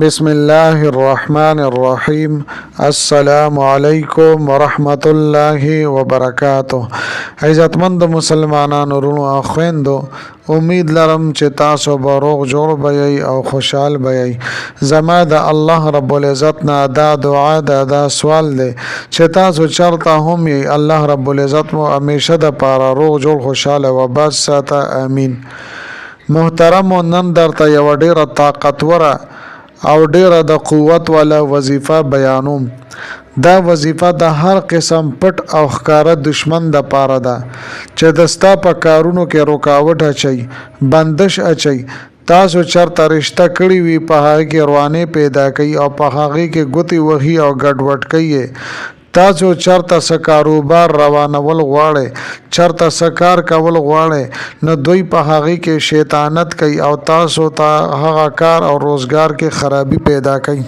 بسم الله الرحمن الرحیم. السلام علیکم ورحمت الله وبرکاته. عزتمند مسلمانانو ورونو او خويندو، امید لرم چې تاسو به روغ جوړ بئ او خوشحال بئ. زما د الله رب العزت نه دا دعا ده، دا سوال دی چې تاسو چرته هم یې الله رب العزت مو همیشه د پاره روغ جوړ خوشاله و بس ساته. امین. محترم، نن درته یو ډیره طاقتوره او ډیره د قوت والا وظیفه بیانوم. دا وظیفه د هر قسم پټ او ښکارا دشمن د پاره ده چې دستا په کارونو کې رکاوټ اچي، بندش اچي. تاسو چرته رشتہ کړی وي، په هغه کې روانه پیدا کوي او په هغه کې ګوتی وهي او ګډوډ کوي. تاسو چرته څه کاروبار روانول غواړئ، چرته څه کار کول غواړئ، نو دوی په هغه کې شیطانت کوي او تاسو ته هغه کار او روزګار کې خرابي پیدا کوي.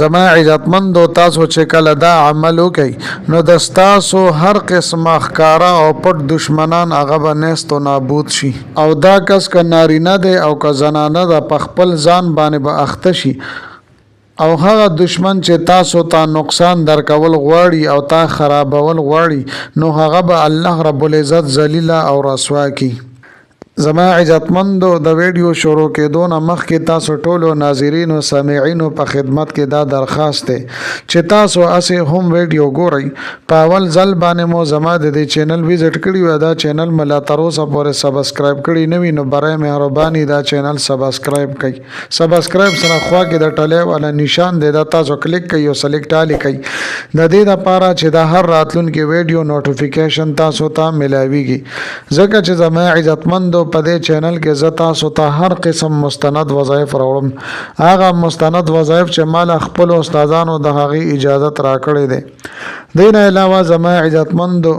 زما عزتمندو، تاسو چې کله دا عمل وکړئ نو د تاسو هر قسمه ښکارا او پټ دشمنان هغه به نیست و نابود شي. او دا کس که نارینه دی او که زنانه ده، په خپل ځان باندې به اخته شي او هغه دشمن چې تاسو ته نقصان درکول غواړي او تا خرابول غواړي، نو هغه به الله رب العزت ذلیل او رسوا کی. زما عزتمندو، د ویډیو شروع کېدو نه مخکې تاسو ټولو ناظرین او سامعین په خدمت کې دا درخواست دی چې تاسو اسې هم ویډیو ګورئ. په اول ځل باندې مو زما د دې چینل وزټ کړی و، دا چینل ملا تر اوسه پورې سبسکرایب کړی نه وي، نو برای مهرباني دا چینل سبسکرایب کړئ. سبسکرایب سره خوا کې د ټلې والا نشان دی، دا تاسو کلیک کړئ او سلیکټ علی کړئ د دې لپاره چې د هر راتلونکي ویډیو نوټیفیکیشن تاسو ته ملاويږي. ځکه چې زما عزتمندو، په دې چینل کې زه تاسو ته هر قسم مستند وظایف راوړم. هغه مستند وظایف چې مال خپل استادانو د هغې اجازت راکړی دی. دین علاوه زما عزتمندو،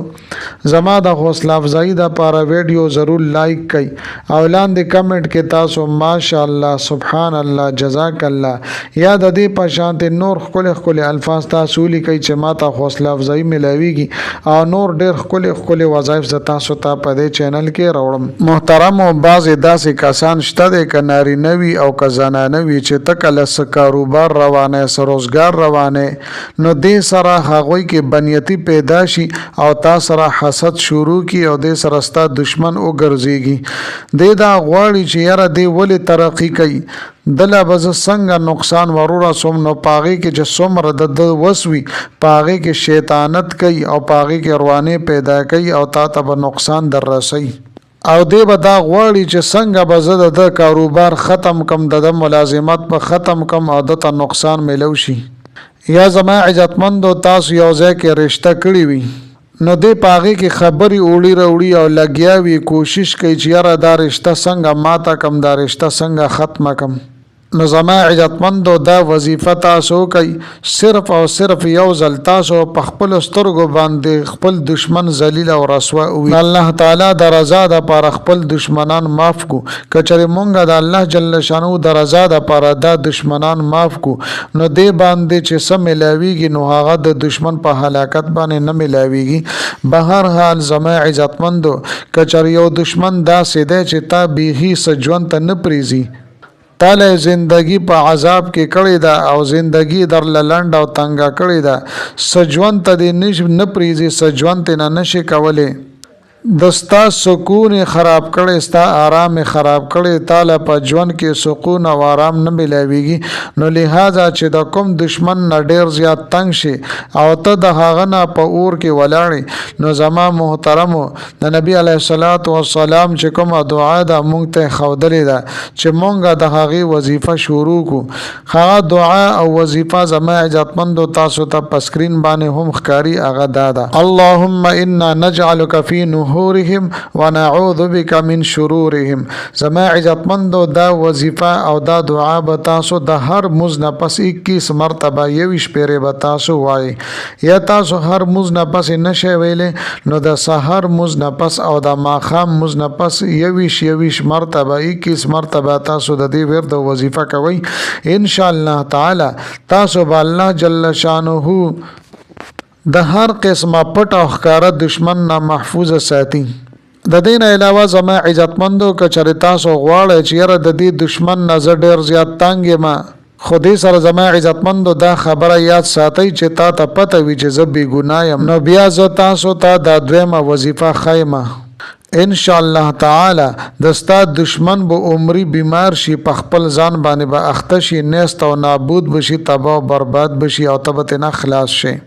زما د حوصله افزایی د پاره ویډیو ضرور لایک کړئ او لاندې کمنټ کې تاسو ماشاءالله، سبحان الله، جزاک الله یا د دې په شانت نور خپل الفاظ تاسو لیکئ چې ما ته حوصله افزایی ملاويږي او نور ډېر خپل وظایف ز تاسو ته په دې چینل کې راوړم. محترم، بعضې داسې کسان شته دی که نارینه وي او که زنانه وي چې ته کله څه کاروبار روانه، څه روزګار روانه، نو دې سره هغوی کې بنیتی پیدا شي او تا سره حسد شروع کی او دې سره ستا دشمن وګرځيږي. دې دا غواړي چې یاره دې ولې ترقی کوي، دله به زه څنګه نقصان ورور سوم. نو پاغې کې چې څومره د وسوي، پاغې کې شیطانت کوي او پاغې کې روانه پیدا کوي او تا ته به نقصان در رسي. او دې به دا غواړي چې څنګه به زه د کاروبار ختم کم، د ملازمت په ختم کم او د ته نقصان ملو شي. یا زما عزتمندو، تاسو یو ځای کې رشتہ کړی وي، نو دې پاغې کې خبرې وړي او لګیا وي، کوشش کوي چې یاره دا رشتہ څنګه ماته کم، دا رشتہ څنګه ختمه کم. نو زما عزتمندو، دا وظیفه تاسو کوي صرف او صرف یو ځل تاسو په خپل سترګو باندې خپل دشمن ذلیل او رسوا وي. الله تعالی د رضا د پاره خپل دشمنان معاف کو. کچره مونږه د الله جل شانو د رضا د پاره دا دشمنان معاف کو، نو دې باندې چې سم ملاويږي نو هغه د دشمن په هلاکت باندې نه ملاويږي. بهر حال زما عزتمندو، کچره یو دشمن دا سیده چې تا بیخي سجون ته نه پریزي، تاله زندگی په عذاب کې کړی دا او زندگی در لنډ او تنګه کړی دا، سجون ته دې نه پریزي، سجون ته نه نشي کولی. دستا سکون خراب کړي، ستا آرام خراب کړي، تعالی په ژوند کې سکون او آرام نه ملاويږي. نو لہذا چې د کوم دشمن نه ډیر زیات تنگ شي او ته د هغه نه په اور کې ولاړې، نو زما محترمو، د نبی علیه الصلاۃ والسلام چې کومه دعا ده مونږ ته ښودلې ده چې مونږ د هغې وظیفه شروع کو. هغه دعا او وظیفه زما عزتمندو تاسو ته په سکرین باندې هم ښکاري. هغه دا ده: اللهم انا نجعلک فی نحورهم ونعوذ بك من شرورهم. زما عزتمندو، دا وظیفه او دا دعا به تاسو د هر مز نه پس 21 مرتبه 21 پیره به تاسو وایي. یا تاسو هر مز نه پس نشئ ویلې، نو د سحر مز نه پس او د ماښام مز نه پس 21 مرتبه 21 مرتبه تاسو د دې ورته وظیفه کوئ. ان شاء الله تعالی تاسو به الله جل شانه د هر قسمه پټ او ښکارا دشمن نه محفوظ ساتي. د دین علاوه زما عزتمندو که چېرې تاسو غواړئ چې یاره د دې دشمن نه زه ډېر زیات تنګ یم خودی سره زما عزتمندو دا خبره یاد ساتئ چې تا ته پته وي چې زه بې ګناه یم، نو بیا زه تاسو ته دا دویمه وظیفه ښیم. ان شاء الله تعالی دستا دشمن به عمری بیمار شي، په خپل ځان باندې به اخته شي، نیست او نابود بشي، تباہ او برباد بشي او ته به ترنه خلاص شي.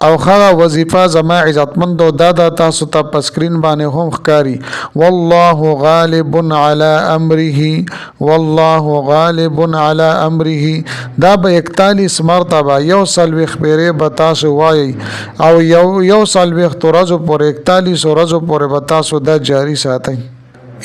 او خغه وظیفه زما عزتمندو دا تاسو ته په سکرین باندې هم ښکاری. والله غالب علی امره، والله غالب علی امره. دا به 41 مرتبه یو سلويخ پیره به تاسو وایي او یو سلويخ ورځو پورې 41 ورځو پورې به تاسو دا جاری ساتئ.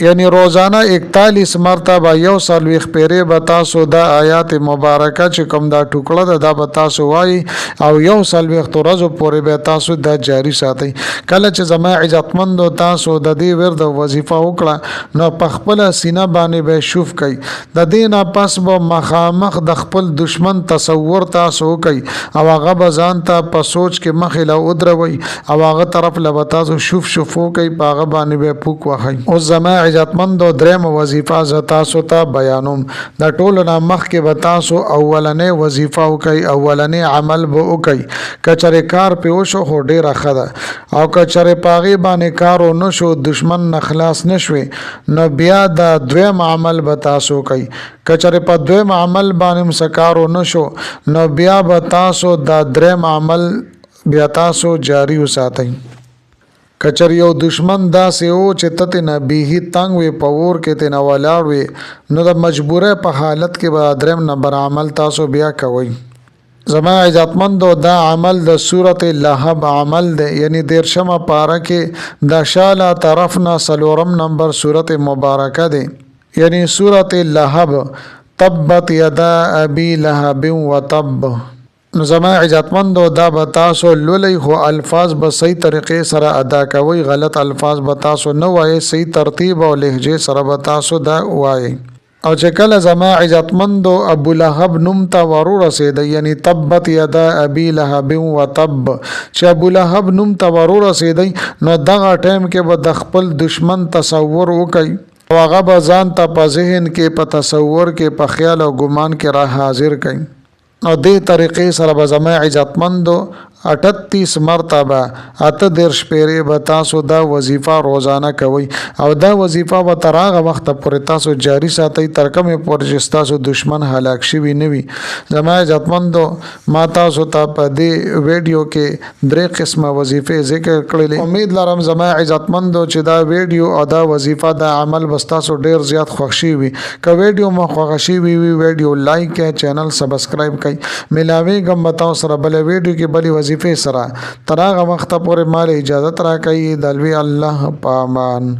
یعنی روزانه 41 مرتبه یو سلويخ پیره به تاسو دا آیات مبارکه چې کوم دا ټوکړه دا به تاسو وایي او یو سلويخ ورځو پورې به تاسو دا جاری ساتئ. کله چې زما عزتمندو تاسو د دې ورد وظیفه وکړه نو په خپل سینه باندې به شوف کوي، د دې نه پس به مخامخ د خپل دشمن تصور تاسو کوي او هغه به ځان ته په سوچ کې مخې له ودروي او هغه طرف له تاسو شوف کوي، په هغه باندې به پوک وهي. او زما عزتمندو دریم وظیفه ز تاسو ته بیانوم. د ټولو نه مخکې به تاسو اولنې وظیفه وکړئ، اولنې عمل به وکړئ. کچره کار په وشو خو ډیره ښه ده او کچره پاغي باندې کار ونه شو، دشمن نه خلاص نشوي، نو بیا د دویم عمل به تاسو کوي. کچره په دویم عمل باندې مسکار ونه شو نو بیا به تاسو د دریم عمل بیا تاسو جاری وساتئ. کچر یو دشمن داسې او چې ته نه بیهی تنگ وي په ور کې ته نه ولاړ وي نو د مجبوره په حالت کې به دریم نمبر عمل تاسو بیا کوئ. زما عزتمندو دا عمل د سورت لهب عمل ده، یعنی 13 پاره کې د شاله طرف نه 4 نمبر سورت مبارکه ده، یعنی سورت لهب. تبت یدا ابي لهب وتب. نو زما عزتمندو دا به تاسو لولئ خو الفاظ به صحیح طریقې سره ادا کوئ، غلط الفاظ به تاسو نه وایئ، صحیح ترتیب او لهجه سره به تاسو دا وایئ. او چې کله زما عزتمندو ابو لهب نوم ته ورورسېد، یعنی تبت یدا ابي لهب وتب، چې ابو لهب نوم ته ورورسېد نو دغه ټایم کې به د خپل دشمن تصور وکړئ او هغه به ځان ته په ذهن کې، په تصور کې، په خیال او ګمان کې را حاضر کړئ. نو دې طریقې سره به زما عزتمندو 38 مرتبه 38 پیره به تاسو دا وظیفه روزانه کوي او دا وظیفه به تر هغه وخت پورې تاسو جاری ساتئ تر کومه پورې چې تاسو دشمن هلاک شوی نه وي. زما عزتمندو ما تاسو ته په دې ویډیو کې 3 قسمه وظیفه ذکر کړلې. امید لرم زما عزتمندو چې دا ویډیو او دا وظیفه دا عمل بس تاسو ډیر زیات خوښ وي. که ویډیو مو خوښ شي وي ویډیو لایک کړئ، چینل سبسکرایب کړئ. ملاوي ګم تاسو سره بل ویډیو کې بلی وظیفه سره تر هغه وخت پورې مال اجازه راکړئ. د الله پامان.